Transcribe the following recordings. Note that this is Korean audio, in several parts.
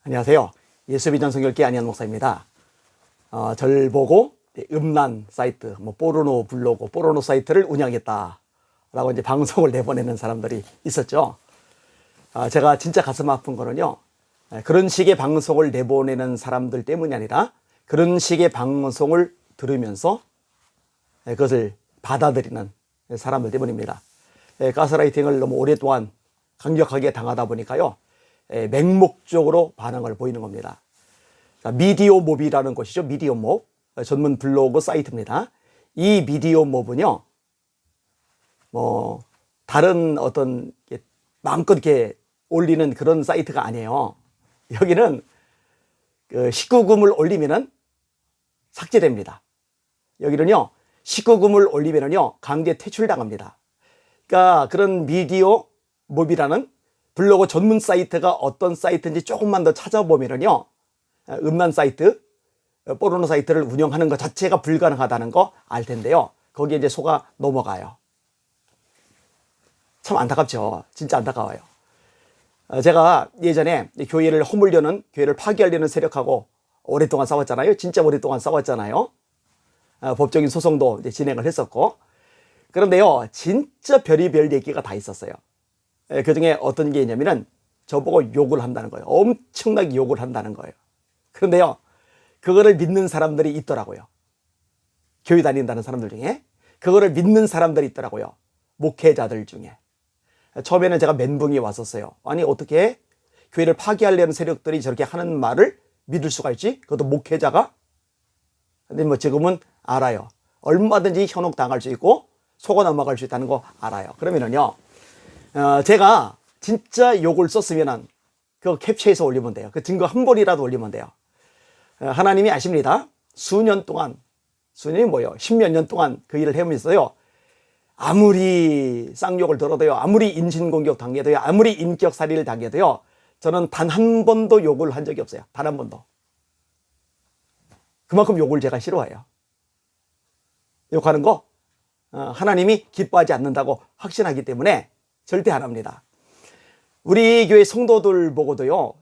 안녕하세요. 예수비전 성결교회 안희연 목사입니다. 절 보고 음란 사이트, 포르노 블로그, 포르노 사이트를 운영했다라고 이제 방송을 내보내는 사람들이 있었죠. 제가 진짜 가슴 아픈 거는요, 그런 식의 방송을 내보내는 사람들 때문이 아니라 그런 식의 방송을 들으면서 그것을 받아들이는 사람들 때문입니다. 가스라이팅을 너무 오랫동안 강력하게 당하다 보니까요, 맹목적으로 반응을 보이는 겁니다. 미디어몹이라는 곳이죠. 미디어몹, 전문 블로그 사이트입니다. 이 미디어몹은요, 다른 어떤 마음껏 이렇게 올리는 그런 사이트가 아니에요. 여기는 그 19금을 올리면은 삭제됩니다. 여기는요, 19금을 올리면은요, 강제 퇴출당합니다. 그러니까 그런 미디어몹이라는 블로그 전문 사이트가 어떤 사이트인지 조금만 더 찾아보면은요, 음란 사이트, 포르노 사이트를 운영하는 것 자체가 불가능하다는 거 알 텐데요. 거기에 이제 속아 넘어가요. 참 안타깝죠. 진짜 안타까워요. 제가 예전에 교회를 허물려는, 교회를 파괴하려는 세력하고 오랫동안 싸웠잖아요. 진짜 오랫동안 싸웠잖아요. 법적인 소송도 이제 진행을 했었고. 그런데요, 진짜 별의별 얘기가 다 있었어요. 그 중에 어떤 게 있냐면은 저보고 욕을 한다는 거예요. 엄청나게 욕을 한다는 거예요. 그런데요, 그거를 믿는 사람들이 있더라고요. 교회 다닌다는 사람들 중에 그거를 믿는 사람들이 있더라고요. 목회자들 중에. 처음에는 제가 멘붕이 왔었어요. 아니, 어떻게 교회를 파괴하려는 세력들이 저렇게 하는 말을 믿을 수가 있지? 그것도 목회자가? 근데 지금은 알아요. 얼마든지 현혹당할 수 있고 속아 넘어갈 수 있다는 거 알아요. 그러면은요, 제가 진짜 욕을 썼으면은 그거 캡처해서 올리면 돼요. 그 증거 한 번이라도 올리면 돼요. 하나님이 아십니다. 수년 동안, 수년이 뭐예요? 10몇 년 동안 그 일을 해오면서요, 아무리 쌍욕을 들어도요, 아무리 인신공격 당해도요, 아무리 인격살이를 당해도요, 저는 단 한 번도 욕을 한 적이 없어요. 단 한 번도. 그만큼 욕을 제가 싫어해요. 욕하는 거 하나님이 기뻐하지 않는다고 확신하기 때문에 절대 안 합니다. 우리 교회 성도들 보고도요,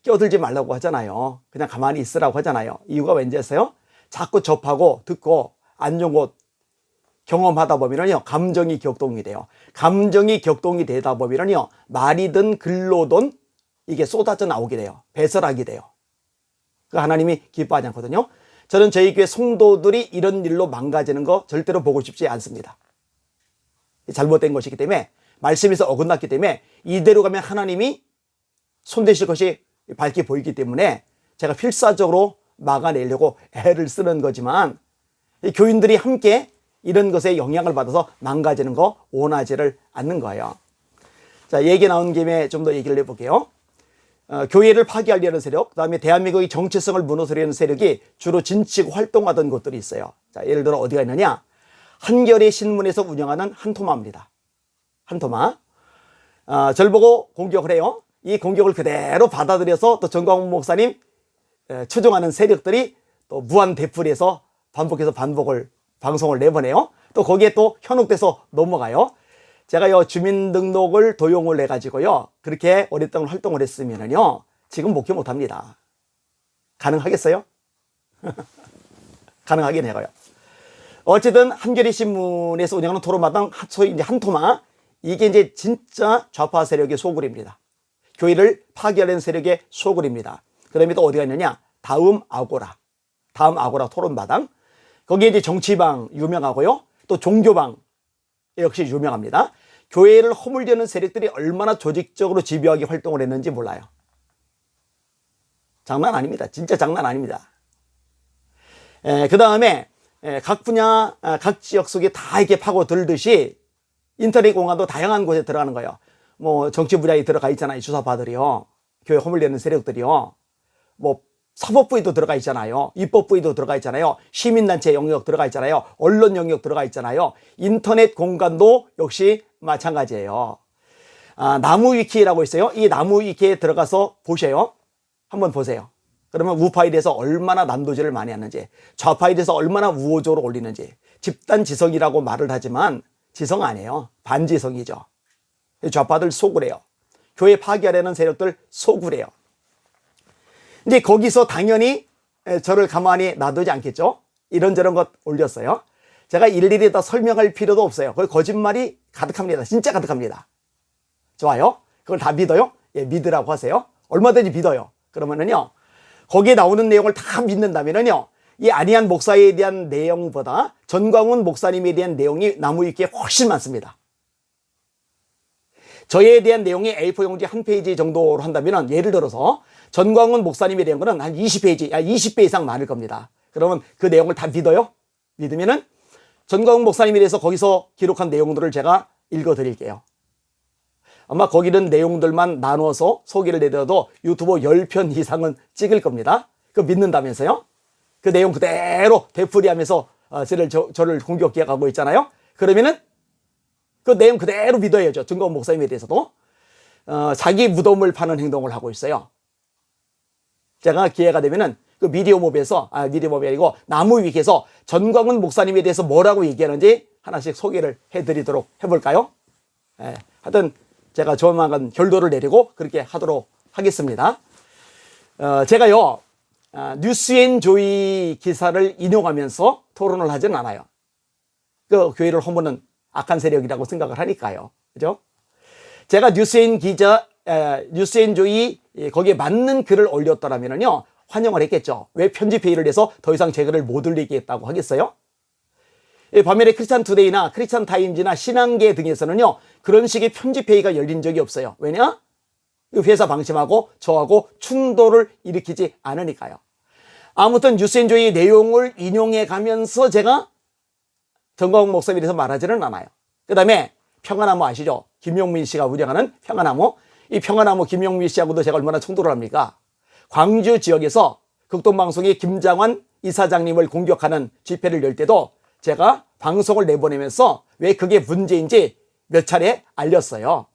껴들지 말라고 하잖아요. 그냥 가만히 있으라고 하잖아요. 이유가 왠지 아세요? 자꾸 접하고 듣고 안 좋은 것 경험하다 보면요, 감정이 격동이 돼요. 감정이 격동이 되다 보면요, 말이든 글로든 이게 쏟아져 나오게 돼요. 배설하게 돼요. 그 하나님이 기뻐하지 않거든요. 저는 저희 교회 성도들이 이런 일로 망가지는 거 절대로 보고 싶지 않습니다. 잘못된 것이기 때문에, 말씀에서 어긋났기 때문에 이대로 가면 하나님이 손대실 것이 밝게 보이기 때문에 제가 필사적으로 막아내려고 애를 쓰는 거지만, 교인들이 함께 이런 것에 영향을 받아서 망가지는 거 원하지를 않는 거예요. 자, 얘기 나온 김에 좀 더 얘기를 해볼게요. 교회를 파괴하려는 세력, 그 다음에 대한민국의 정체성을 무너뜨리는 세력이 주로 진치고 활동하던 곳들이 있어요. 자, 예를 들어 어디가 있느냐? 한겨레 신문에서 운영하는 한토마입니다. 한토마. 절 보고 공격을 해요. 이 공격을 그대로 받아들여서 또 정광훈 목사님 추종하는 세력들이 또 무한 되풀이해서 반복해서 방송을 내보내요. 또 거기에 또 현혹돼서 넘어가요. 제가요, 주민등록을 도용을 해가지고요, 그렇게 오랫동안 활동을 했으면은요, 지금 목회 못합니다. 가능하겠어요? 가능하긴 해요. 어쨌든 한겨레 신문에서 운영하는 토론마당, 소위 이제 한토마, 이게 이제 진짜 좌파 세력의 소굴입니다. 교회를 파괴하려는 세력의 소굴입니다. 그다음에 또 어디가 있느냐? 다음 아고라 토론마당. 거기에 이제 정치방 유명하고요, 또 종교방 역시 유명합니다. 교회를 허물려는 세력들이 얼마나 조직적으로 집요하게 활동을 했는지 몰라요. 장난 아닙니다. 진짜 장난 아닙니다. 그 다음에 각 분야, 각 지역 속에 다 이렇게 파고들듯이 인터넷 공간도 다양한 곳에 들어가는 거예요. 정치 분야에 들어가 있잖아요. 주사파들이요. 교회 허물려는 세력들이요. 사법부에도 들어가 있잖아요. 입법부에도 들어가 있잖아요. 시민단체 영역 들어가 있잖아요. 언론 영역 들어가 있잖아요. 인터넷 공간도 역시 마찬가지예요. 나무위키라고 있어요. 이 나무위키에 들어가서 보세요. 한번 보세요. 그러면 우파에 대해서 얼마나 난도질을 많이 하는지, 좌파에 대해서 얼마나 우호적으로 올리는지. 집단 지성이라고 말을 하지만 지성 아니에요. 반지성이죠. 좌파들 속으래요. 교회 파괴하려는 세력들 속으래요. 근데 거기서 당연히 저를 가만히 놔두지 않겠죠. 이런저런 것 올렸어요. 제가 일일이 다 설명할 필요도 없어요. 거기 거짓말이 가득합니다. 진짜 가득합니다. 좋아요. 그걸 다 믿어요? 예, 믿으라고 하세요. 얼마든지 믿어요. 그러면은요, 거기에 나오는 내용을 다 믿는다면은요, 이 안희한 목사에 대한 내용보다 전광훈 목사님에 대한 내용이 나무위키에 훨씬 많습니다. 저에 대한 내용이 A4 용지 한 페이지 정도로 한다면은, 예를 들어서 전광훈 목사님에 대한 거는 한 20페이지, 20배 이상 많을 겁니다. 그러면 그 내용을 다 믿어요? 믿으면은 전광훈 목사님에 대해서 거기서 기록한 내용들을 제가 읽어 드릴게요. 아마 거기는 내용들만 나눠서 소개를 내더라도 유튜브 10편 이상은 찍을 겁니다. 그거 믿는다면서요? 그 내용 그대로 되풀이하면서 저를 공격해 가고 있잖아요. 그러면은 그 내용 그대로 믿어야죠. 전광훈 목사님에 대해서도. 자기 무덤을 파는 행동을 하고 있어요. 제가 기회가 되면은 그 미디어몹에서, 미디어몹이 아니고 나무위키에서 전광훈 목사님에 대해서 뭐라고 얘기하는지 하나씩 소개를 해드리도록 해볼까요? 예, 하여튼 제가 조만간 결도를 내리고 그렇게 하도록 하겠습니다. 제가요, 뉴스앤조이 기사를 인용하면서 토론을 하진 않아요. 그 교회를 허무는 악한 세력이라고 생각을 하니까요. 그죠? 제가 뉴스앤조이 거기에 맞는 글을 올렸더라면요, 환영을 했겠죠. 왜 편집회의를 해서 더 이상 제 글을 못 올리겠다고 하겠어요? 반면에 크리스찬 투데이나 크리스찬 타임즈나 신앙계 등에서는요, 그런 식의 편집회의가 열린 적이 없어요. 왜냐? 회사 방침하고 저하고 충돌을 일으키지 않으니까요. 아무튼 뉴스앤조이 내용을 인용해 가면서 제가 전광훈 목사님에 대해서 말하지는 않아요. 그 다음에 평화나무 아시죠? 김용민 씨가 운영하는 평화나무. 이 평화나무 김용민 씨하고도 제가 얼마나 충돌을 합니까? 광주 지역에서 극동방송의 김장환 이사장님을 공격하는 집회를 열 때도 제가 방송을 내보내면서 왜 그게 문제인지 몇 차례 알렸어요.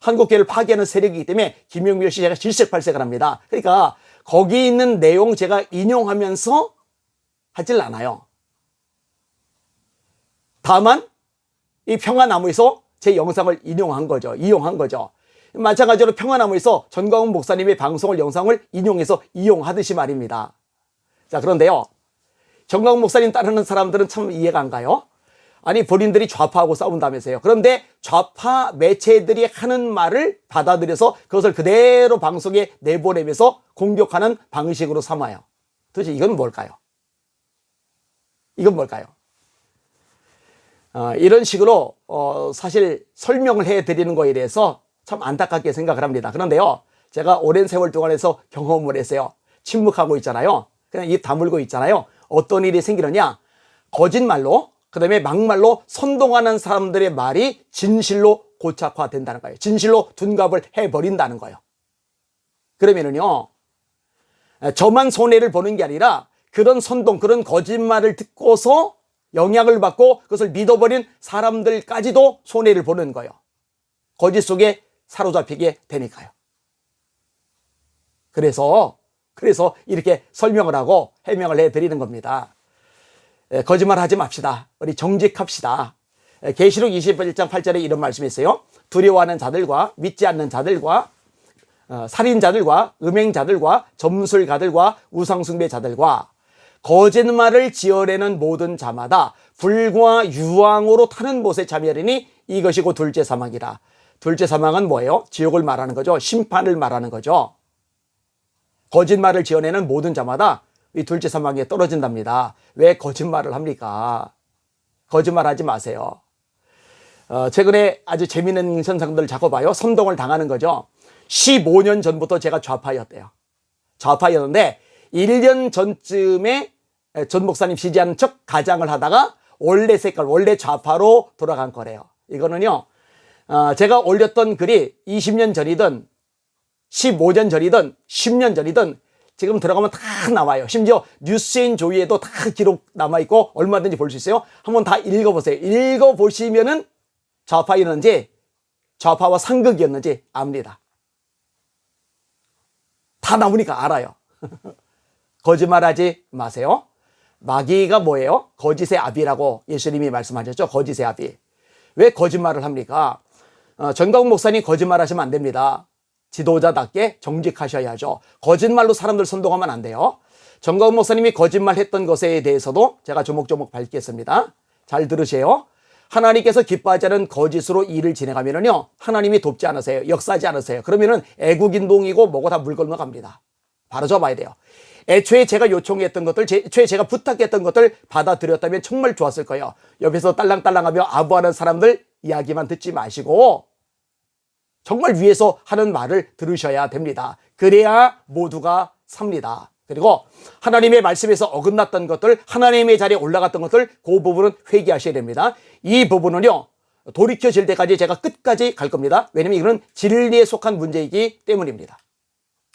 한국교회를 파괴하는 세력이기 때문에 김용민 씨 제가 질색팔색을 합니다. 그러니까 거기 있는 내용 제가 인용하면서 하질 않아요. 다만 이 평화나무에서 제 영상을 이용한 거죠. 마찬가지로 평화나무에서 전광훈 목사님의 방송을 영상을 인용해서 이용하듯이 말입니다. 자, 그런데요, 전광훈 목사님 따르는 사람들은 참 이해가 안 가요. 아니, 본인들이 좌파하고 싸운다면서요. 그런데 좌파 매체들이 하는 말을 받아들여서 그것을 그대로 방송에 내보내면서 공격하는 방식으로 삼아요. 도대체 이건 뭘까요? 이건 뭘까요? 이런 식으로 사실 설명을 해드리는 거에 대해서 참 안타깝게 생각을 합니다. 그런데요, 제가 오랜 세월 동안에서 경험을 했어요. 침묵하고 있잖아요. 그냥 입 다물고 있잖아요. 어떤 일이 생기느냐? 거짓말로, 그 다음에 막말로 선동하는 사람들의 말이 진실로 고착화된다는 거예요. 진실로 둔갑을 해버린다는 거예요. 그러면은요, 저만 손해를 보는 게 아니라 그런 선동, 그런 거짓말을 듣고서 영향을 받고 그것을 믿어버린 사람들까지도 손해를 보는 거예요. 거짓 속에 사로잡히게 되니까요. 그래서 이렇게 설명을 하고 해명을 해드리는 겁니다. 거짓말 하지 맙시다. 우리 정직합시다. 계시록 21장 8절에 이런 말씀이 있어요. 두려워하는 자들과 믿지 않는 자들과 살인자들과 음행자들과 점술가들과 우상숭배자들과 거짓말을 지어내는 모든 자마다 불과 유황으로 타는 못에 참여하리니 이것이 곧 둘째 사망이라. 둘째 사망은 뭐예요? 지옥을 말하는 거죠. 심판을 말하는 거죠. 거짓말을 지어내는 모든 자마다 이 둘째 사망에 떨어진답니다. 왜 거짓말을 합니까? 거짓말하지 마세요. 최근에 아주 재미있는 현상들을 자꾸 봐요. 선동을 당하는 거죠. 15년 전부터 제가 좌파였대요. 좌파였는데 1년 전쯤에 전 목사님 지지하는 척 가장을 하다가 원래 색깔, 원래 좌파로 돌아간 거래요. 이거는요, 제가 올렸던 글이 20년 전이든 15년 전이든 10년 전이든 지금 들어가면 다 나와요. 심지어 뉴스앤조이에도 다 기록 남아있고 얼마든지 볼 수 있어요. 한번 다 읽어보세요. 읽어보시면은 좌파였는지 좌파와 상극이었는지 압니다. 다 나오니까 알아요. 거짓말하지 마세요. 마귀가 뭐예요? 거짓의 아비라고 예수님이 말씀하셨죠. 거짓의 아비. 왜 거짓말을 합니까? 전광훈 목사님 거짓말하시면 안 됩니다. 지도자답게 정직하셔야죠. 거짓말로 사람들 선동하면 안 돼요. 정가은 목사님이 거짓말했던 것에 대해서도 제가 조목조목 밝히겠습니다. 잘 들으세요. 하나님께서 기뻐하지 않은 거짓으로 일을 진행하면은요, 하나님이 돕지 않으세요. 역사하지 않으세요. 그러면은 애국인동이고 뭐고 다 물 건너갑니다. 바로 잡아야 돼요. 애초에 제가 요청했던 것들, 애초에 제가 부탁했던 것들 받아들였다면 정말 좋았을 거예요. 옆에서 딸랑딸랑하며 아부하는 사람들 이야기만 듣지 마시고 정말 위에서 하는 말을 들으셔야 됩니다. 그래야 모두가 삽니다. 그리고 하나님의 말씀에서 어긋났던 것들, 하나님의 자리에 올라갔던 것들, 그 부분은 회개하셔야 됩니다. 이 부분은요, 돌이켜질 때까지 제가 끝까지 갈 겁니다. 왜냐면 이거는 진리에 속한 문제이기 때문입니다.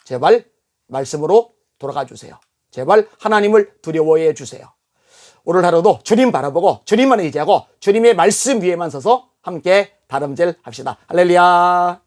제발 말씀으로 돌아가 주세요. 제발 하나님을 두려워해 주세요. 오늘 하루도 주님 바라보고 주님만 의지하고 주님의 말씀 위에만 서서 함께 다름질 합시다. 할렐루야.